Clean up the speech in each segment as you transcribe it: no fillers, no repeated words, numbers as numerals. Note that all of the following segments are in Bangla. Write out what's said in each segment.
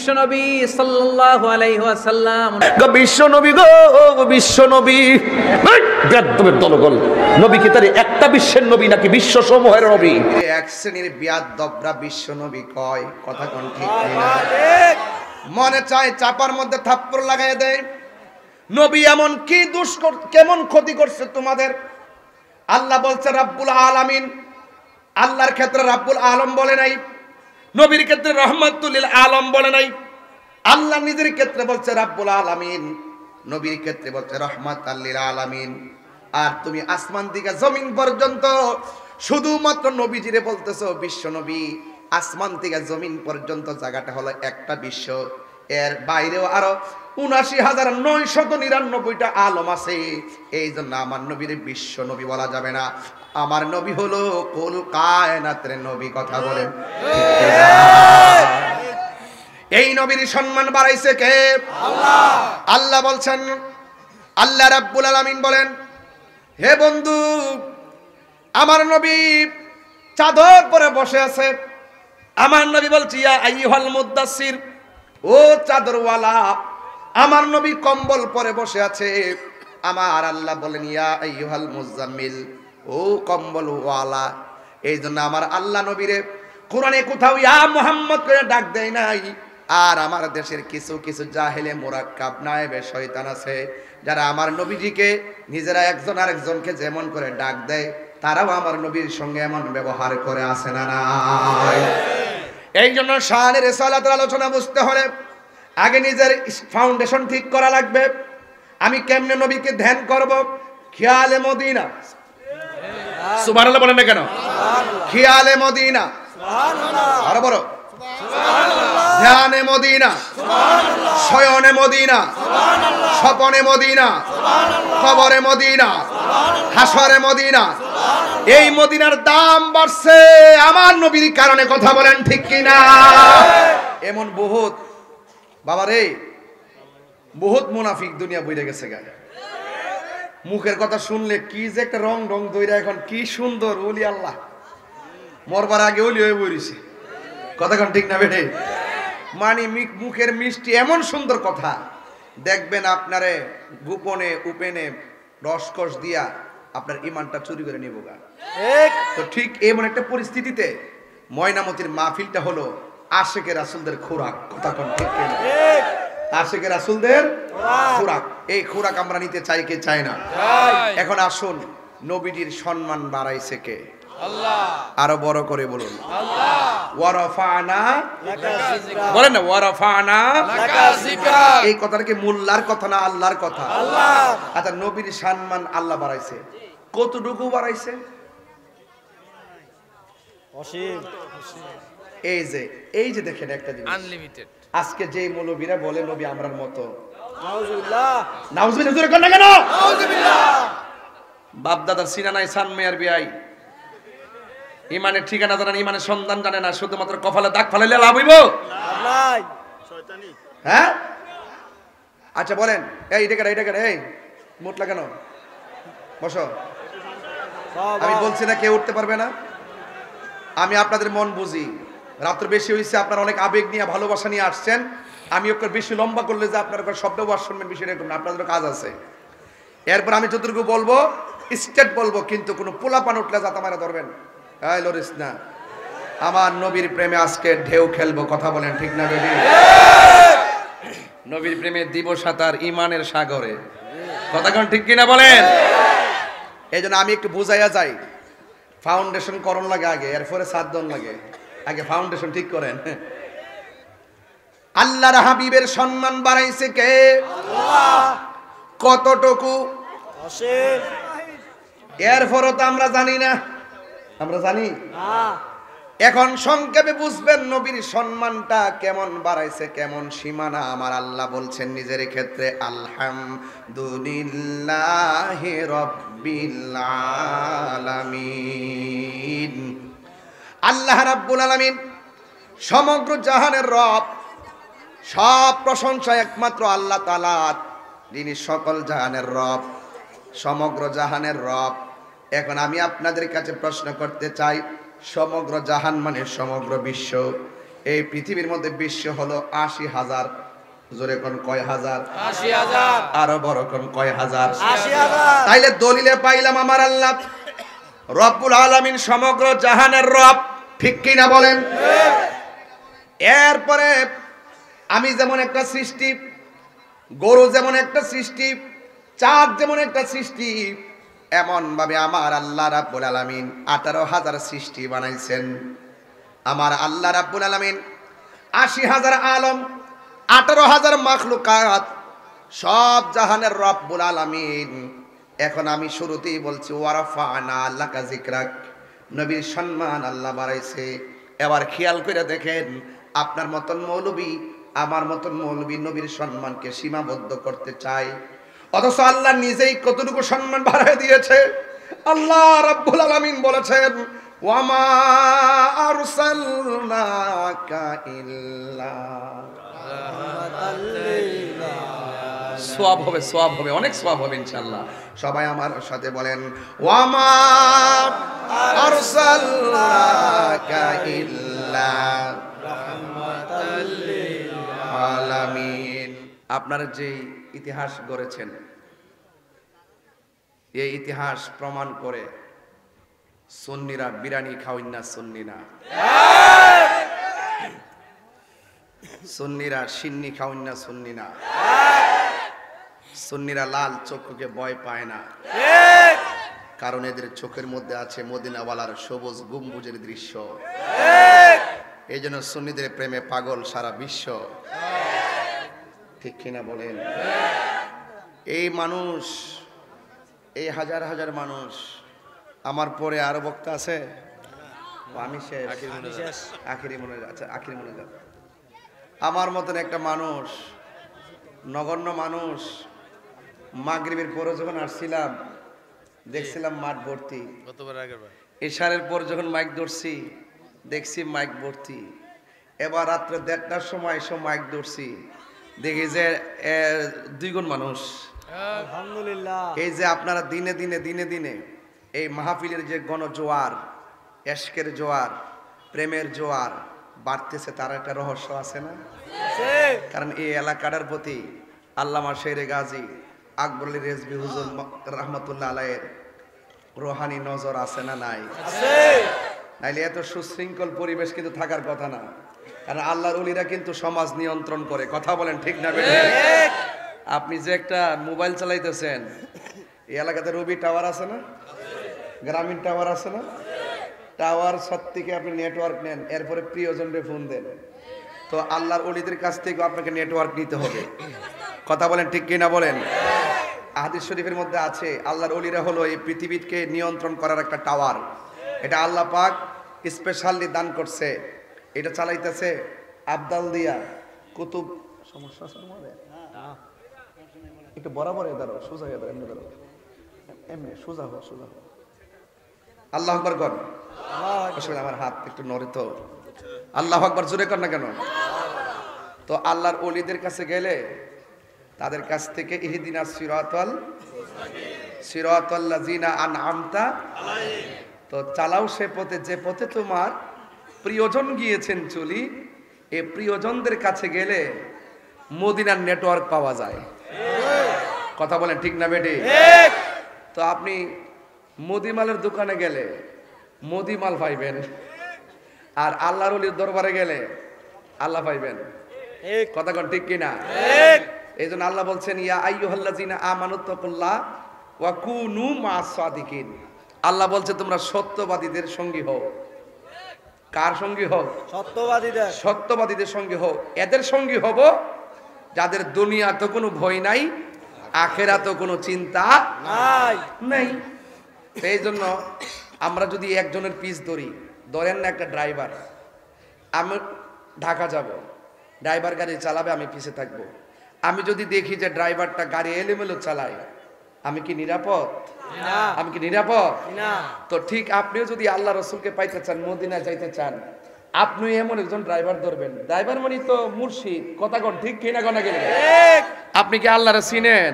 বিশ্বনবী সাল্লাল্লাহু আলাইহি ওয়াসাল্লাম। বিশ্বনবী গো, বিশ্বনবী বেয়াদবের দলগল। নবী কি তার একটা বিশ্বের নবী নাকি বিশ্ব সমূহের নবী? এক শ্রেণীর বিয়াদবরা বিশ্বনবী কয়, কথা কোন ঠিক না? মনে চায় চাপার মধ্যে থাপ্পড় লাগাই দেয়। নবী এমন কি দোষ কেমন ক্ষতি করছে তোমাদের? আল্লাহ বলছে রাব্বুল আলামিন। আল্লাহর ক্ষেত্রে রাব্বুল আলম বলে নাই, নবীর ক্ষেত্রে রহমাতুল লিল আলম বলে নাই। আল্লাহ নিজের ক্ষেত্রে বলছে রাব্বুল আলামিন, নবীর ক্ষেত্রে বলছে রহমাতুল লিল আলামিন। আর তুমি আসমান থেকে জমিন পর্যন্ত শুধুমাত্র নবীজিরে বলতেছো বিশ্ব নবী। আসমান থেকে জমিন পর্যন্ত জায়গাটা হলো একটা বিশ্ব, এর বাইরেও আরো ৭৯,৯৯৯টা আলম আছে। এই জন্য আমার নবীর বিশ্ব নবী বলা যাবে না। আমার নবী হলো কুল কায়নাতের নবী, কথা বলেন। এই নবীর সম্মান বাড়াইছে কে? আল্লাহ। আল্লাহ বলছেন, আল্লাহ রাব্বুল আলামিন বলেন, হে বন্ধু, আমার নবী চাদর পরে বসে আছে। আমার নবী বলছি ইয়া আইয়ুহাল মুদ্দাসসির, ও চাদরওয়ালা। আমার নবী কম্বল পরে বসে আছে। আমার আল্লাহ বলেন ইয়া আইয়ুহাল মুজাম্মিল, ও কম্বলওয়ালা। এই জন্য আমার আল্লাহ নবীরে কোরআনে কোথাও ইয়া মুহাম্মদ করে ডাক দেয় নাই। আর আমার দেশের কিছু কিছু জাহেলে মুরাক্কাব নায়েবে শয়তান আছে, যারা আমার নবীজিকে নিজেরা একজন আরেকজনকে যেমন করে ডাক দেয়, তারাও আমার নবীর সঙ্গে এমন ব্যবহার করে, আসে না নাই? এই জন্য শানে রিসালাতের আলোচনা বুঝতে হলে আগে নিজের ফাউন্ডেশন ঠিক করা লাগবে। আমি কেমনে নবীকে ধ্যান করব? খেয়ালে মদিনা, সুবহানাল্লাহ বলেন না কেন? খেয়ালে মদিনা, সুবহানাল্লাহ, আরো বড় সুবহানাল্লাহ, ধ্যানে মদিনা, সুবহানাল্লাহ, শয়নে মদিনা, সুবহানাল্লাহ, স্বপনে মদিনা, সুবহানাল্লাহ, কবরে মদিনা, সুবহানাল্লাহ, হাসরে মদিনা। এই মদিনার দাম বাড়ছে আমার নবীর কারণে, কথা বলেন ঠিক কিনা? এমন বহুত বাবারে, বহুত মুনাফিক দুনিয়া বইরে গেছে গায়ে। মুখের কথা শুনলে কি যে একটা রং ঢং দইরা, এখন কি সুন্দর ওলি আল্লাহ, মরবার আগে ওলি হয়ে বইছে, কথা কোন ঠিক না বেটে? মানে মুখের মিষ্টি এমন সুন্দর কথা, দেখবেন আপনারে গোপনে উপেনে রসকস দিয়া আপনার ইমানটা চুরি করে নিব গা। তো ঠিক এমন একটা পরিস্থিতিতে ময়নামতির মাহফিলটা হলো আশেকে রাসূলদের খোরাক, কথা কোন ঠিক কিনা? আশেকে রাসূলদের খোরাক। এই খোরাক আমরা নিতে চাই কে চাই না? এখন আসুন, নবীজির সম্মান বাড়াইছে কে? আল্লাহ। আরো বড় করে বলুন, আল্লাহ। ওয়ারাফানা লাকা যিকরা, বলেন না ওয়ারাফানা লাকা যিকরা। এই কথাটা কি মোল্লার কথা না আল্লাহর কথা? আল্লাহ। আচ্ছা, নবীর সম্মান আল্লাহ বাড়াইছে, কতটুকু বাড়াইছে? অসীম। এই যে দেখেন একটা জিনিস, আনলিমিটেড। আজকে যে মৌলবীরা বলে নবী আমরার মতো, নাউজুবিল্লাহ, নাউজুবিল্লাহ, জোরে কর না কেন? নাউজুবিল্লাহ। বাপ দাদার সিনা নাই, সান মেয়ার বিয়াই, ইমানের ঠিকানা জানেন, ইমানের সন্ধান জানে না, শুধুমাত্র কপালে দাগ ফালাইলে লাভ হইব? হ্যাঁ? আচ্ছা বলেন, এই এটা এই মুটলা কেন? বসো। আমি বলছি না কেউ উঠতে পারবে না। আমি আপনাদের মন বুঝি, রাত্র বেশি হয়েছে, আপনারা অনেক আবেগ নিয়ে ভালোবাসা নিয়ে আসছেন। আমি ওকে বেশি লম্বা করলে যে আপনার শব্দ ওয়াজ শুনবেন, বিষয় এরকম না, আপনাদের কাজ আছে। এরপর আমি যতটুকু বলবো স্টেট বলবো, কিন্তু কোনো পোলাপান উঠলে যাতে মারা ধরবেন, এই লরিস না। আমার নবীর প্রেমে আজকে ঢেউ খেলবো, কথা বলেন ঠিক না বেবি? নবীর প্রেমে দিব সাঁতার ইমানের সাগরে, কথা কোন ঠিক কিনা বলেন? এই জন্য আমি একটু বুঝাইয়া যাই, ফাউন্ডেশন করণ লাগে আগে, এরপরে সাধন লাগে। আগে ফাউন্ডেশন ঠিক করেন। আল্লাহর হাবিবের সম্মান বাড়াইছে কে? আল্লাহ। কতটুকু? অসীম। এরপরও তো আমরা জানি না, আমরা জানি না। এখন সংক্ষেপে বুঝবেন নবীর সম্মানটা কেমন বাড়াইছে, কেমন সীমানা। আমার আল্লাহ বলছেন নিজের ক্ষেত্রে, আলহামদুলিল্লাহি রাব্বিল আলামিন। আল্লাহ রাব্বুল আলামিন সমগ্র জাহানের রব, সব প্রশংসা একমাত্র আল্লাহ তাআলা, যিনি সকল জাহানের রব, সমগ্র জাহানের রব। এখন আমি আপনাদের কাছে প্রশ্ন করতে চাই, সমগ্র জাহান মানে সমগ্র বিশ্ব, এই পৃথিবীর মধ্যে বিশ্ব হলো ৮০,০০০। জোরে কোন কয় হাজার? ৮০,০০০। আরো বড় কোন কয় হাজার? ৮০,০০০। তাইলে দলিলে পাইলাম আমার আল্লাহ রব্বুল আলামিন সমগ্র জাহানের রব, ঠিক কি না বলেন? এরপরে আমি যেমন একটা সৃষ্টি, গরু যেমন একটা সৃষ্টি, চাঁদ যেমন একটা সৃষ্টি, এমন ভাবে আমার আল্লাহ রাব্বুল আলামিন 18,000 সৃষ্টি বানাইছেন। আমার আল্লাহ রাব্বুল আলামিন 80,000 আলম, 18,000 মাখলুকাত, সব জাহানের রব্বুল আলামিন। এখন আমি শুরুতেই বলছি ওয়ারাফানা লাকা যিকরাক, নবীর সম্মান আল্লাহ বাড়াইছে। এবার খেয়াল করে দেখেন, আপনার মতন মৌলবী, আমার মতন মৌলবী নবীর সম্মানকে সীমাবদ্ধ করতে চায়, অথচ আল্লাহ নিজেই কতটুকু সম্মান বাড়ায় দিয়েছে। আল্লাহ রাব্বুল আলামিন বলেছেন ওয়ামা আরসালনাকা ইল্লা, সওয়াব হবে, সওয়াব হবে, অনেক সওয়াব হবে ইনশাআল্লাহ। সবাই আমার সাথে বলেন ওয়ামা আরসালনাকা ইল্লা রাহমাতাল লিল আলামিন। আপনারা যে ইতিহাস গড়েছেন, এই ইতিহাস প্রমাণ করে সুন্নিরা বিরিয়ানি খাওয়াই না, সুন্নিরা সিন্নি খাওয়াই না, সুন্নিরা লাল চক্ষুকে ভয় পায় না, কারণ এদের চোখের মধ্যে আছে মদিনাওয়ালার সবুজ গম্বুজের দৃশ্য। এই জন্য সুন্নিদের প্রেমে পাগল সারা বিশ্ব, ঠিক কিনা বলেন? এই মানুষ, এই হাজার হাজার মানুষ, আমার পরে আরো বক্তা আছে, আমি শেষ, আখিরি মনে, আচ্ছা আখিরি মনে যাবে। আমার মতন একটা মানুষ, নগণ্য মানুষ, মাগরিবের পরে যখন আসছিলাম দেখছিলাম মাঠ ভর্তি, এশারের পর যখন মাইক ধরছি দেখছি মাইক ভর্তি, এবার রাত্রে 1:30টার সময় এসে মাইক ধরছি, দেখি যে 2 গুণ মানুষ। আলহামদুলিল্লাহ। এই যে আপনারা দিনে দিনে দিনে দিনে এই মাহফিলের যে গণজোয়ার, এশকের জোয়ার, প্রেমের জোয়ার বাড়তেছে, তার একটা রহস্য আছে না? কারণ এই এলাকাটার প্রতি আল্লামা শেরে গাজী আকবর আলী রেজভী হুজুর রহমতুল্লাহ আলাইহির রোহানি নজর আছে না নাই? নাইলে এত সুশৃঙ্খল পরিবেশ কিন্তু থাকার কথা না। কারণ আল্লাহর ওলিরা কিন্তু সমাজ নিয়ন্ত্রণ করে, কথা বলেন ঠিক না? আপনি যে একটা মোবাইল চালাইতেছেন, এই এলাকাতে রবি টাওয়ার আছে না, গ্রামীণ টাওয়ার আছে না, টাওয়ার সত্যিকে আপনি নেটওয়ার্ক নেন, এরপরে প্রিয়জনকে ফোন দেন, তো আল্লাহর ওলিদের কাছ থেকে আপনাকে নেটওয়ার্ক নিতে হবে, কথা বলেন ঠিক কিনা বলেন? হাদিস শরীফের মধ্যে আছে আল্লাহর ওলিরা হলো এই পৃথিবীকে নিয়ন্ত্রণ করার একটা টাওয়ার। এটা আল্লাহ পাক স্পেশালি দান করছে। এটা চালাইতেছে আবদাল দিয়া কুতুব। সমস্যা আছে আমাদের, একটু বরাবর দাঁড়াও, সোজা হয়ে দাঁড়াও, এমনি দাঁড়াও, এমনি সোজা হো, সোজা হো। আল্লাহ আকবার কর। আমার হাত একটু নড়ে তো, আল্লাহ আকবার জোরে কর না কেন? তো আল্লাহর ওলিদের কাছে গেলে তাদের কাছ থেকে ইহদিনাস সিরাতাল লাযিনা আনআমতা আলাইহিম, তো চালাও সে পথে যে পথে তোমার প্রিয়জন গিয়েছেন চলি। এই প্রিয়জনদের কাছে গেলে মদিনার নেটওয়ার্ক পাওয়া যায়, কথা বলেন ঠিক না বেটি? তো আপনি মুদিমালের দোকানে গেলে মুদিমাল পাইবেন, আর আল্লাহর ওলির দরবারে গেলে আল্লাহ পাইবেন, কথা কোন ঠিক কিনা? এই জন্য আল্লাহ বলছেন ইয়া আইয়ুহাল্লাযিনা আমানুত্তাকুল্লাহ ওয়া কুনু মা'আস সাদিকিন। আল্লাহ বলছে তোমরা সত্যবাদীদের সঙ্গী হও। কার সঙ্গী হও? সত্যবাদীদের। সত্যবাদীদের সঙ্গী হও। এদের সঙ্গী হব যাদের দুনিয়াতে কোনো ভয় নাই, আখিরাতে কোনো চিন্তা নাই। এই জন্য আমরা যদি একজনের পিছ ধরি, ধরেন না একটা ড্রাইভার, আমি ঢাকা যাব, ড্রাইভার গাড়ি চালাবে, আমি পিছে থাকবো। আমি যদি দেখি যে ড্রাইভারটা গাড়ি এলোমেলো চালায়, আমি কি নিরাপদ? আমি কি নিরাপদ? তো ঠিক আপনিও যদি আল্লাহ রসুলকে পাইতে চান, মদিনা যাইতে চান, আপনি এমন একজন ড্রাইভার ধরবেন। ড্রাইভার মানে তো মুর্শিদ, কথা কোন ঠিক কিনা? গনা গেলে আপনি কি আল্লাহরে চিনেন?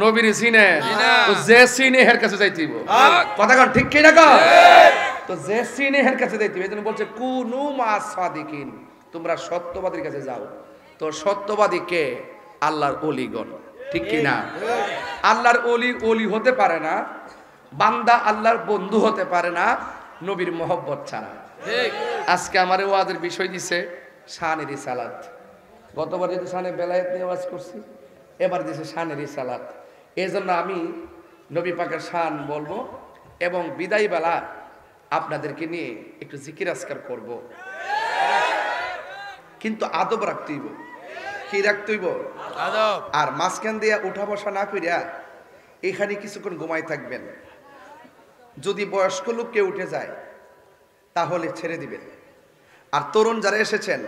নবীরে চিনেন? তো যে চিনে এর কাছে যাইতেইব, কথা কোন ঠিক কিনা? তো যে চিনে এর কাছে যাইতেইব। এজন্য বলছে কুনু মা'আস সাদিকিন, তোমরা সত্যবাদীর কাছে যাও। তো সত্যবাদী কে? আল্লাহর ওলিগণ, ঠিক কি না? আল্লাহর ওলি হতে পারে না, বান্দা আল্লাহর বন্ধু হতে পারে না নবীর মহব্বত ছাড়া। আজকে আমার ওয়াজের বিষয় দিছে শানের রিসালাত। গতবার যেহেতু শানে বেলায়েত নিয়ে ওয়াজ করছি, এবার দিছে শানের রিসালাত। এই জন্য আমি নবী পাকের শান বলবো এবং বিদায় বেলা আপনাদেরকে নিয়ে একটু জিকির আজকার করব। কিন্তু আদব রাখতে হইব। কি রাখতে হইব? আদব। আর মাঝখান দিয়ে উঠা বসা না করিয়া এখানে কিছুক্ষণ ঘুমাই থাকবেন। যদি বয়স্ক লোক কেউ উঠে যায় তাহলে ছেড়ে দিবেন। আর তরুণ যারা এসেছেন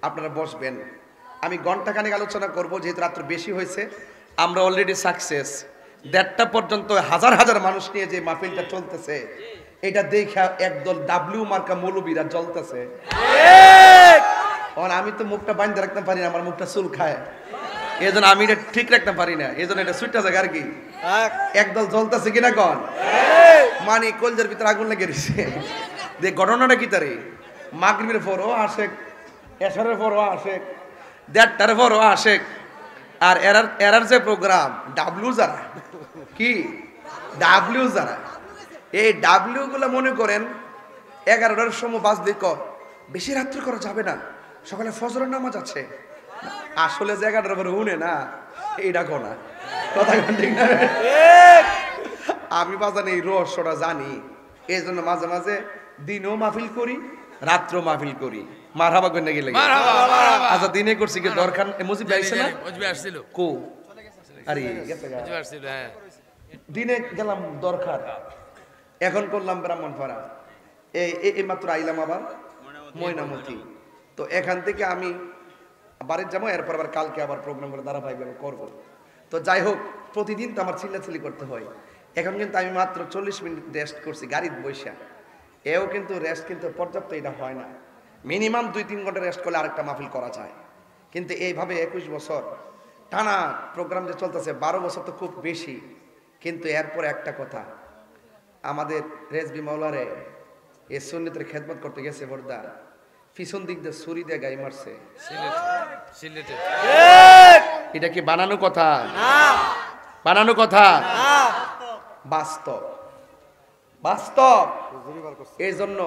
আপনারা বসবেন। আমি ঘন্টাখানেক আলোচনা করব, যেহেতু রাত্র বেশি হয়েছে। আমরা অলরেডি সাকসেস। 1:30 পর্যন্ত হাজার হাজার মানুষ নিয়ে যে মাহফিলটা চলতেছে, এটা দেখা একদল ডাব্লিউ মার্কা মৌলবীরা জ্বলতেছে। আমি তো মুখটা বাঁধতে রাখতে পারি না, আমার মুখটা চুল খায়, এই জন্য আমি এটা ঠিক রাখতে পারি না, এই জন্য এটা সুইটা জায়গা আর কি। একদল জ্বলতেছে কিনা কন, মানে কলজের ভিতরে আগুন লেগে গেছে। যে ঘটনাটা কি তারে, মাগরিবের পরও আশেক, এশারের পরও আশেক, 1:30টার পরও আশেক। আর এরার যে প্রোগ্রাম ডাব্লিউ যারা, কি ডাব্লিউ যারা, এই ডাব্লিউ গুলো মনে করেন 11টার সময় বাজলে বেশি রাত্রি করা যাবে না, সকালে ফজরের নামাজ আছে। আসলে জায়গাটার উপরে উনে না, এইটা কোনা কথা ঠিক না? আমি বাজান এই রহস্যটা জানি, এই জন্য মাঝে মাঝে দিনও মাহফিল করি, রাত্র মাহফিল করি। মারহাবা কইনা গেলে আচ্ছা দিনে করছি কি দরকার? মুজিব আইছে না, মুজিব আসছিল কো, আরে গেছে গা, মুজিব আসছিল। হ্যাঁ, দিনে গেলাম দরকার, এখন করলাম ব্রাহ্মণপাড়া, এই মাত্র আইলাম আবার ময়নামতি। তো এখান থেকে আমি বাড়ির যাবো, এরপর আবার কালকে আবার প্রোগ্রাম করে ধারাবাহিকভাবে করবো। তো যাই হোক, প্রতিদিন তো আমার চিল্লাচিল্লি করতে হয়। এখন কিন্তু আমি মাত্র 40 মিনিট রেস্ট করছি গাড়িতে বৈশা। এও কিন্তু রেস্ট কিন্তু পর্যাপ্ত এটা হয় না, মিনিমাম 2-3 ঘন্টা রেস্ট করলে আরেকটা মাহফিল করা যায়। কিন্তু এইভাবে 21 বছর টানা প্রোগ্রাম যে চলতেছে, 12 বছর তো খুব বেশি। কিন্তু এরপর একটা কথা, আমাদের রেজবি মাওলারে এই সুন্নতের খেদমত করতে গেছে বর্দা, পিছন দিক দিয়ে ছুরি দিয়ে গাই মারছে। এটা কি বানানো কথা? বানানো কথা, বাস্তব বাস্তব। এই জন্য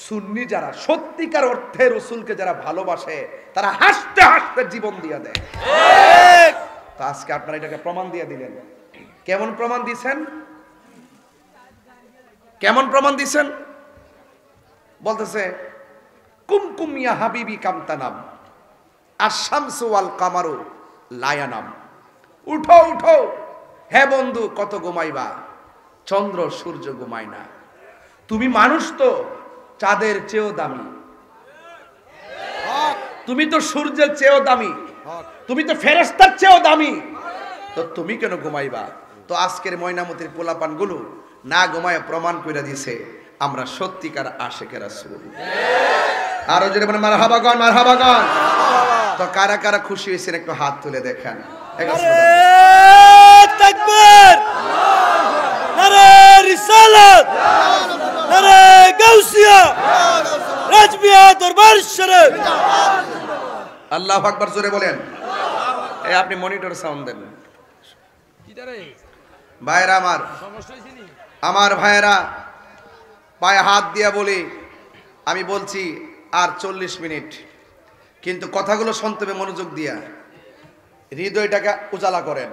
সুন্নি যারা সত্যিকার অর্থে রসুলকে যারা ভালোবাসে, তারা হাসতে হাসতে জীবন দিয়ে দেয়। তো আজকে আপনারা এটাকে প্রমাণ দিয়ে দিলেন। কেমন প্রমাণ দিছেন? কেমন প্রমাণ দিছেন? বলতেছে কুমকুম ইয়া হাবিবি কামতানাম আশ-শামসু ওয়াল কামারু লায়ানাম। উঠো উঠো হে বন্ধু, কত ঘুমাইবা, চন্দ্র সূর্য ঘুমায় না। তুমি মানুষ তো চাঁদের চেয়েও দামি, তুমি তো সূর্যের চেয়েও দামি, তুমি তো ফেরেশতার চেয়েও দামি, তো তুমি কেন ঘুমাইবা? তো আজকের ময়নামতির পোলাপান গুলো না ঘুমায় প্রমাণ করে দিছে আমরা সত্যিকার আশিকের রাসূল। আরো জোরে বলেন মারহাবা গান, মারহাবা গান। তো কারা কারা খুশি হয়েছেন একটু হাত তুলে দেখান। তাকবীর, নারে রিসালাত, নারে গাউসিয়া, রাজবিয়া দরবার শরীফ। আল্লাহু আকবার, জোরে বলেন। এই আপনি মনিটর সাউন্ড দেন। ভাইরা আমার ভাইরা পায়ে হাত দিয়া বলি, আমি বলছি আর 40 মিনিট, কিন্তু কথাগুলো শুনতে হবে মনোযোগ দিয়া, হৃদয়টাকে উজালা করেন।